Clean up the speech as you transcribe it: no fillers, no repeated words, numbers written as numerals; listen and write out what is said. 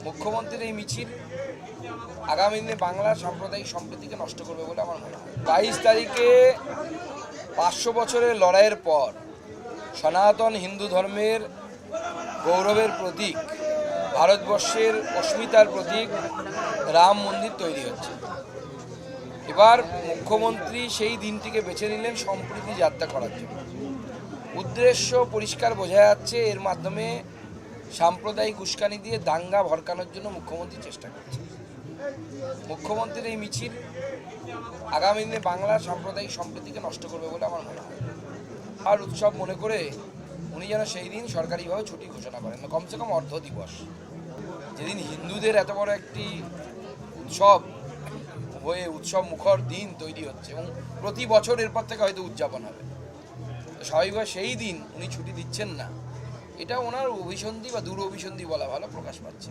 মুখ্যমন্ত্রীর এই মিছিল আগামী দিনে বাংলার সাম্প্রদায়িক সম্প্রীতিকে নষ্ট করবে বলে আমার মনে হয়। 22 তারিখে 500 বছরের লড়াইয়ের পর সনাতন হিন্দু ধর্মের গৌরবের প্রতীক, ভারতবর্ষের অস্মিতার প্রতীক রাম মন্দির তৈরি হচ্ছে। এবার মুখ্যমন্ত্রী সেই দিনটিকে বেছে নিলেন সম্প্রীতি যাত্রা করার জন্য। উদ্দেশ্য পরিষ্কার বোঝা যাচ্ছে, এর মাধ্যমে সাম্প্রদায়িক উস্কানি দিয়ে দাঙ্গা ভড়কানোর জন্য মুখ্যমন্ত্রী চেষ্টা করছে। মুখ্যমন্ত্রীর এই মিছিল আগামী দিনে বাংলার সাম্প্রদায়িক সম্প্রীতিকে নষ্ট করবে বলে আমার মনে হয়। আর উৎসব মনে করে উনি যেন সেই দিন সরকারিভাবে ছুটি ঘোষণা করেন না, কমসে কম অর্ধ দিবস, যেদিন হিন্দুদের এত বড় একটি উৎসব হয়ে উৎসব মুখর দিন তৈরি হচ্ছে এবং প্রতি বছর এরপর থেকে হয়তো উদযাপন হবে। স্বাভাবিকভাবে সেই দিন উনি ছুটি দিচ্ছেন না, এটা ওনার অভিসন্ধি বা দুরভিসন্ধি বলা ভালো প্রকাশ পাচ্ছে।